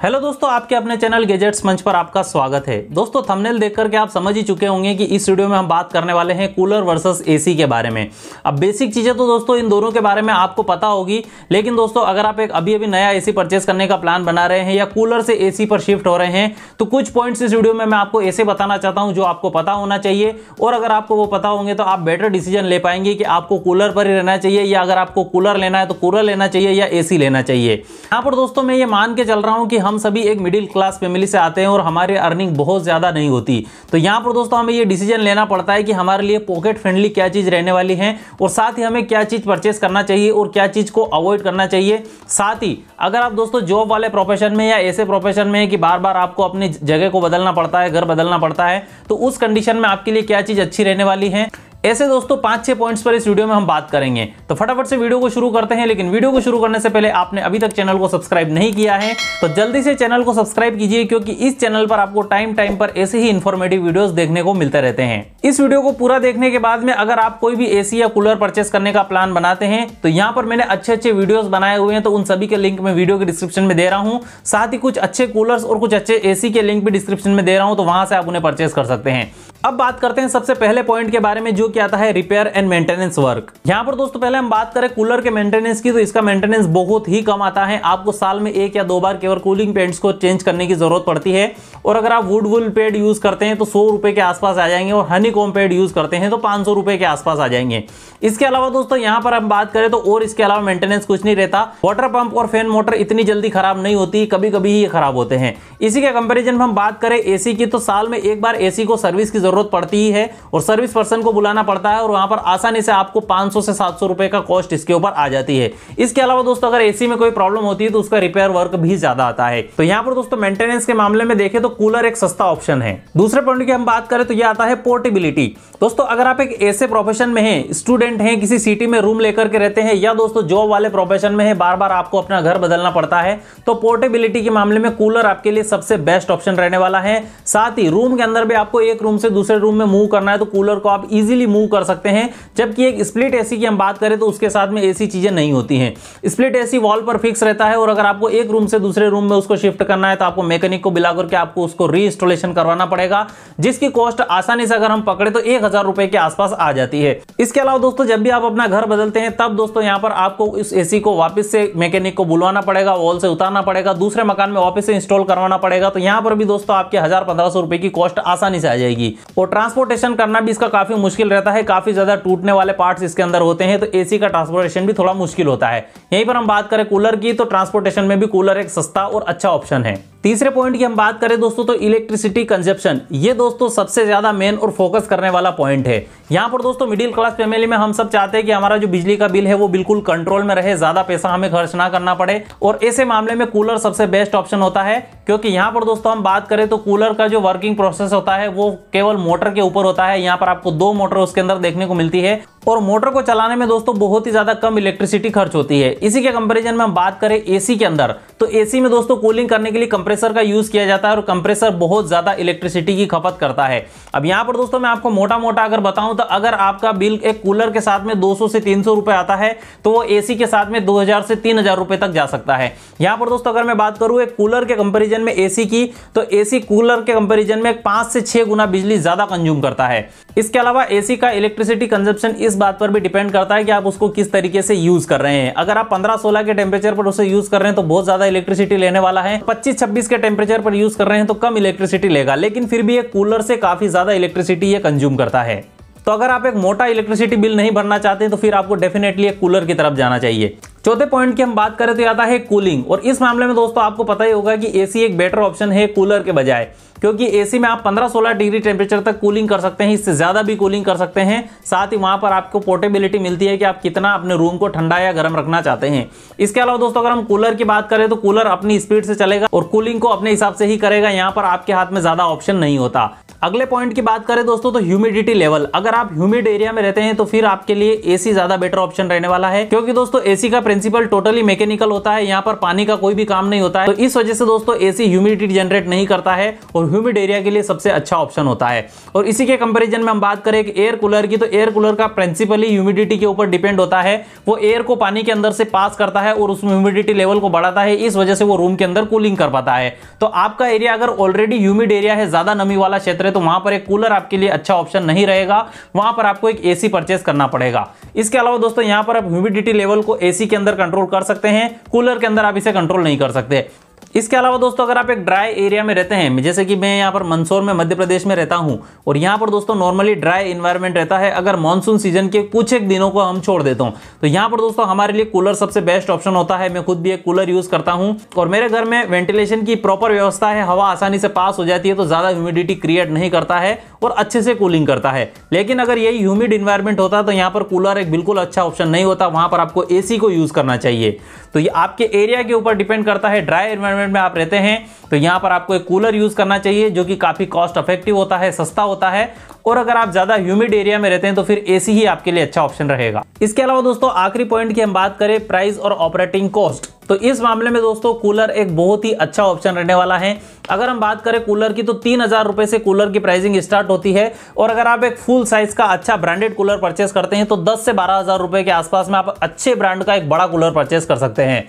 Hello दोस्तों, आपके अपने चैनल गैजेट्स मंच पर आपका स्वागत है। दोस्तों, थंबनेल देख करके आप समझ ही चुके होंगे कि इस वीडियो में हम बात करने वाले हैं कूलर वर्सेस एसी के बारे में। अब बेसिक चीजें तो दोस्तों इन दोनों के बारे में आपको पता होगी, लेकिन दोस्तों अगर आप एक अभी नया एसी परचेस करने का प्लान बना रहे हैं या कूलर से एसी पर शिफ्ट हो रहे हैं तो कुछ पॉइंट्स इस वीडियो में मैं आपको ऐसे बताना चाहता हूं जो आपको पता होना चाहिए, और अगर आपको वो पता होंगे तो आप बेटर डिसीजन ले पाएंगे कि आपको कूलर पर ही रहना चाहिए, या अगर आपको कूलर लेना है तो कूलर लेना चाहिए या एसी लेना चाहिए। यहाँ पर दोस्तों मैं ये मान के चल रहा हूं कि हम सभी एक मिडिल क्लास फैमिली से आते हैं और हमारी अर्निंग बहुत ज्यादा नहीं होती, तो यहां पर दोस्तों हमें ये डिसीजन लेना पड़ता है कि हमारे लिए पॉकेट फ्रेंडली क्या चीज रहने वाली है, और साथ ही हमें क्या चीज परचेस करना चाहिए और क्या चीज को अवॉइड करना चाहिए। साथ ही अगर आप दोस्तों जॉब वाले प्रोफेशन में या ऐसे प्रोफेशन में है कि बार बार आपको अपनी जगह को बदलना पड़ता है, घर बदलना पड़ता है, तो उस कंडीशन में आपके लिए क्या चीज अच्छी रहने वाली है, ऐसे दोस्तों 5-6 पॉइंट्स पर इस वीडियो में हम बात करेंगे। तो फटाफट से वीडियो को शुरू करते हैं, लेकिन वीडियो को शुरू करने से पहले आपने अभी तक चैनल को सब्सक्राइब नहीं किया है तो जल्दी से चैनल को सब्सक्राइब कीजिए, क्योंकि इस चैनल पर आपको टाइम पर ऐसे ही इंफॉर्मेटिव वीडियोस देखने को मिलते रहते हैं। इस वीडियो को पूरा देखने के बाद में अगर आप कोई भी एसी या कूलर परचेस करने का प्लान बनाते हैं तो यहाँ पर मैंने अच्छे वीडियोस बनाए हुए हैं, तो उन सभी के लिंक मैं वीडियो के डिस्क्रिप्शन में दे रहा हूँ। साथ ही कुछ अच्छे कूलर्स और कुछ अच्छे एसी के लिंक भी डिस्क्रिप्शन में दे रहा हूँ, तो वहां से आप उन्हें परचेस कर सकते हैं। अब बात करते हैं सबसे पहले पॉइंट के बारे में, जो क्या आता है रिपेयर एंड मेंटेनेंस वर्क। यहां पर दोस्तों पहले हम बात करें कूलर के मेंटेनेंस की, तो इसका मेंटेनेंस बहुत ही कम आता है। आपको साल में 1 या 2 बार केवल कूलिंग पेड्स को चेंज करने की जरूरत पड़ती है, और अगर आप वुड वूल पेड यूज करते हैं तो 100 रुपए के आसपास आ जाएंगे, और हनीकॉम्ब पेड यूज करते हैं तो 500 रुपए के आसपास आ जाएंगे। इसके अलावा दोस्तों यहां पर हम बात करें तो और इसके अलावा मेंटेनेंस कुछ नहीं रहता। वाटर पंप और फैन मोटर इतनी जल्दी खराब नहीं होती, कभी कभी ही खराब होते हैं। इसी के कंपेरिजन में हम बात करें एसी की, तो साल में 1 बार एसी को सर्विस की जरूरत पड़ती ही है, और सर्विस पर्सन को बुलाना पड़ता है, और वहां पर आसानी से आपको 500 से 700 रुपए का कॉस्ट इसके ऊपर आ जाती है। इसके अलावा दोस्तों अगर एसी में कोई प्रॉब्लम होती है तो उसका रिपेयर वर्क भी ज्यादा आता है। तो यहां पर दोस्तों मेंटेनेंस के मामले में देखें तो कूलर एक सस्ता ऑप्शन है। दूसरे पॉइंट की हम बात करें तो यह आता है पोर्टेबिलिटी। दोस्तों अगर आप एक ऐसे प्रोफेशन में हैं, स्टूडेंट हैं, किसी सिटी में रूम लेकर के रहते हैं, या दोस्तों जॉब वाले प्रोफेशन में है, बार बार आपको अपना घर बदलना पड़ता है, तो पोर्टेबिलिटी के मामले में कूलर आपके लिए सबसे बेस्ट ऑप्शन रहने वाला है। साथ ही रूम के अंदर भी आपको एक रूम से दूसरे रूम में मूव करना है तो कूलर को आप इजीली मूव कर सकते हैं, जबकि एक स्प्लिट एसी की हम बात करें तो उसके साथ में ऐसी चीजें नहीं होती हैं। स्प्लिट एसी वॉल पर फिक्स रहता है, और अगर आपको एक रूम से दूसरे रूम में उसको शिफ्ट करना है तो आपको मैकेनिक को बुला करके आपको उसको रीइंस्टॉलेशन करवाना पड़ेगा, जिसकी कॉस्ट आसानी से अगर हम पकड़े तो 1000 रुपए के आसपास आ जाती है। इसके अलावा दोस्तों जब भी आप अपना घर बदलते हैं तब दोस्तों यहाँ पर आपको इस एसी को वापस से मैकेनिक को बुलवाना पड़ेगा, वॉल से उतारना पड़ेगा, दूसरे मकान में वापस से इंस्टॉल करवाना पड़ेगा, तो यहाँ पर भी दोस्तों आपके 1000-1500 रुपए की कॉस्ट आसानी से आ जाएगी। और ट्रांसपोर्टेशन करना भी इसका काफी मुश्किल रहता है, काफी ज्यादा टूटने वाले पार्ट्स इसके अंदर होते हैं, तो एसी का ट्रांसपोर्टेशन भी थोड़ा मुश्किल होता है। यहीं पर हम बात करें कूलर की, तो ट्रांसपोर्टेशन में भी कूलर एक सस्ता और अच्छा ऑप्शन है। तीसरे पॉइंट की हम बात करें दोस्तों तो इलेक्ट्रिसिटी कंजप्शन, ये दोस्तों सबसे ज्यादा मेन और फोकस करने वाला पॉइंट है। यहां पर दोस्तों मिडिल क्लास फैमिली में हम सब चाहते हैं कि हमारा जो बिजली का बिल है वो बिल्कुल कंट्रोल में रहे, ज्यादा पैसा हमें खर्च ना करना पड़े, और ऐसे मामले में कूलर सबसे बेस्ट ऑप्शन होता है। क्योंकि यहां पर दोस्तों हम बात करें तो कूलर का जो वर्किंग प्रोसेस होता है वो केवल मोटर के ऊपर होता है। यहाँ पर आपको 2 मोटर उसके अंदर देखने को मिलती है, और मोटर को चलाने में दोस्तों बहुत ही ज्यादा कम इलेक्ट्रिसिटी खर्च होती है। इसी के कंपैरिजन में हम बात करें एसी के अंदर, तो एसी में दोस्तों कूलिंग करने के लिए कंप्रेसर का यूज किया जाता है, और कंप्रेसर बहुत ज्यादा इलेक्ट्रिसिटी की खपत करता है। अब यहां पर दोस्तों मैं आपको मोटा मोटा अगर बताऊं तो अगर आपका बिल एक कूलर के साथ में 200 से 300 रुपए आता है, तो वो एसी के साथ में 2000 से 3000 रुपए तक जा सकता है। यहां पर दोस्तों अगर मैं बात करूं एक कूलर के कंपैरिजन में एसी की, तो एसी कूलर के कंपैरिजन में 5 से 6 गुना बिजली ज्यादा कंज्यूम करता है। इसके अलावा एसी का इलेक्ट्रिसिटी कंजप्शन इस बात पर भी डिपेंड करता है कि आप उसको किस तरीके से यूज कर रहे हैं। अगर आप 15-16 के टेम्परेचर पर उसे यूज कर रहे हैं तो बहुत ज्यादा इलेक्ट्रिसिटी लेने वाला है, 25-26 के टेम्परेचर पर यूज कर रहे हैं तो कम इलेक्ट्रिसिटी लेगा, लेकिन फिर भी एक कूलर से काफी ज्यादा इलेक्ट्रिसिटी ये कंज्यूम करता है। तो अगर आप एक मोटा इलेक्ट्रिसिटी बिल नहीं भरना चाहते तो फिर आपको डेफिनेटली एक कूलर की तरफ जाना चाहिए। चौथे पॉइंट की हम बात करें तो आता है कूलिंग, और इस मामले में दोस्तों आपको पता ही होगा कि एसी एक बेटर ऑप्शन है कूलर के बजाय, क्योंकि एसी में आप 15-16 डिग्री टेम्परेचर तक कूलिंग कर सकते हैं, इससे ज्यादा भी कूलिंग कर सकते हैं। साथ ही वहां पर आपको पोर्टेबिलिटी मिलती है कि आप कितना अपने रूम को ठंडा या गर्म रखना चाहते हैं। इसके अलावा दोस्तों अगर हम कूलर की बात करें तो कूलर अपनी स्पीड से चलेगा और कूलिंग को अपने हिसाब से ही करेगा, यहाँ पर आपके हाथ में ज्यादा ऑप्शन नहीं होता। अगले पॉइंट की बात करें दोस्तों तो ह्यूमिडिटी लेवल। अगर आप ह्यूमिड एरिया में रहते हैं तो फिर आपके लिए एसी ज्यादा बेटर ऑप्शन रहने वाला है, क्योंकि दोस्तों एसी का प्रिंसिपल टोटली मैकेनिकल होता है, यहाँ पर पानी का कोई भी काम नहीं होता है। तो इस वजह से दोस्तों एसी ह्यूमिडिटी जनरेट नहीं करता है और ह्यूमिड एरिया के लिए सबसे अच्छा ऑप्शन होता है। और इसी के कंपेरिजन में हम बात करें एयर कूलर की, तो एयर कूलर का प्रिंसिपली ह्यूमिडिटी के ऊपर डिपेंड होता है। वो एयर को पानी के अंदर से पास करता है और उसमें ह्यूमिडिटी लेवल को बढ़ाता है, इस वजह से वो रूम के अंदर कूलिंग कर पाता है। तो आपका एरिया अगर ऑलरेडी ह्यूमिड एरिया है, ज्यादा नमी वाला क्षेत्र है, तो वहां पर एक कूलर आपके लिए अच्छा ऑप्शन नहीं रहेगा, वहां पर आपको एक एसी परचेस करना पड़ेगा। इसके अलावा दोस्तों यहां पर आप ह्यूमिडिटी लेवल को एसी के अंदर कंट्रोल कर सकते हैं, कूलर के अंदर आप इसे कंट्रोल नहीं कर सकते। इसके अलावा दोस्तों अगर आप एक ड्राई एरिया में रहते हैं, जैसे कि मैं यहाँ पर मंदसौर में मध्य प्रदेश में रहता हूँ और यहाँ पर दोस्तों नॉर्मली ड्राई इन्वायरमेंट रहता है, अगर मानसून सीजन के कुछ एक दिनों को हम छोड़ देता हूँ तो यहाँ पर दोस्तों हमारे लिए कूलर सबसे बेस्ट ऑप्शन होता है। मैं खुद भी एक कूलर यूज करता हूँ और मेरे घर में वेंटिलेशन की प्रॉपर व्यवस्था है, हवा आसानी से पास हो जाती है, तो ज्यादा ह्यूमिडिटी क्रिएट नहीं करता है और अच्छे से कूलिंग करता है। लेकिन अगर यही ह्यूमिड इन्वायरमेंट होता तो यहाँ पर कूलर एक बिल्कुल अच्छा ऑप्शन नहीं होता, वहां पर आपको एसी को यूज करना चाहिए। तो ये आपके एरिया के ऊपर डिपेंड करता है। ड्राई एनवायरनमेंट में आप रहते हैं तो यहां पर आपको एक कूलर यूज करना चाहिए जो कि काफी कॉस्ट इफेक्टिव होता है, सस्ता होता है। और अगर आप ज्यादा ह्यूमिड एरिया में रहते हैं तो फिर एसी ही आपके लिए अच्छा ऑप्शन रहेगा। इसके अलावा दोस्तों आखिरी पॉइंट की हम बात करें प्राइस और ऑपरेटिंग कॉस्ट, तो इस मामले में दोस्तों कूलर एक बहुत ही अच्छा ऑप्शन रहने वाला है। अगर हम बात करें कूलर की तो 3000 रुपए से कूलर की प्राइसिंग स्टार्ट होती है और अगर आप एक फुल साइज का अच्छा ब्रांडेड कूलर परचेस करते हैं तो 10 से 12,000 रुपए के आसपास में आप अच्छे ब्रांड का एक बड़ा कूलर परचेस कर सकते हैं।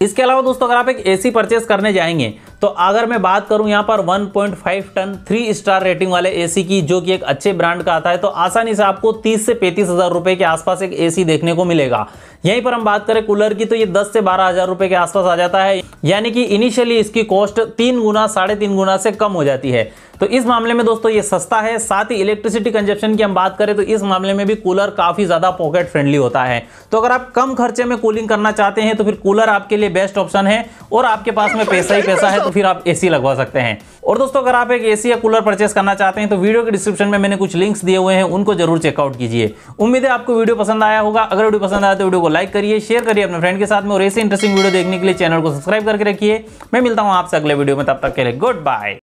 इसके अलावा दोस्तों अगर आप एक एसी परचेस करने जाएंगे तो अगर मैं बात करूं यहां पर 1.5 टन 3 स्टार रेटिंग वाले एसी की, जो कि एक अच्छे ब्रांड का आता है, तो आसानी से आपको 30 से 35,000 रुपए के आसपास एक एसी देखने को मिलेगा। यहीं पर हम बात करें कूलर की तो ये 10 से 12,000 रुपए के आसपास आ जाता है, यानी कि इनिशियली इसकी कॉस्ट 3 गुना 3.5 गुना से कम हो जाती है। तो इस मामले में दोस्तों ये सस्ता है। साथ ही इलेक्ट्रिसिटी कंजप्शन की हम बात करें तो इस मामले में भी कूलर काफी ज्यादा पॉकेट फ्रेंडली होता है। तो अगर आप कम खर्चे में कूलिंग करना चाहते हैं तो फिर कूलर आपके लिए बेस्ट ऑप्शन है और आपके पास में पैसा ही पैसा है तो फिर आप एसी लगवा सकते हैं। और दोस्तों अगर आप एक एसी या कूलर परचेस करना चाहते हैं तो वीडियो के डिस्क्रिप्शन में मैंने कुछ लिंक्स दिए हुए हैं, उनको जरूर चेकआउट कीजिए। उम्मीद है आपको वीडियो पसंद आया होगा। अगर वीडियो पसंद आया तो वीडियो को लाइक करिए, शेयर करिए अपने फ्रेंड के साथ में और ऐसे इंटरेस्टिंग वीडियो देखने के लिए चैनल को सब्सक्राइब करके रखिए। मैं मिलता हूं आपसे अगले वीडियो में, तब तक के लिए गुड बाय।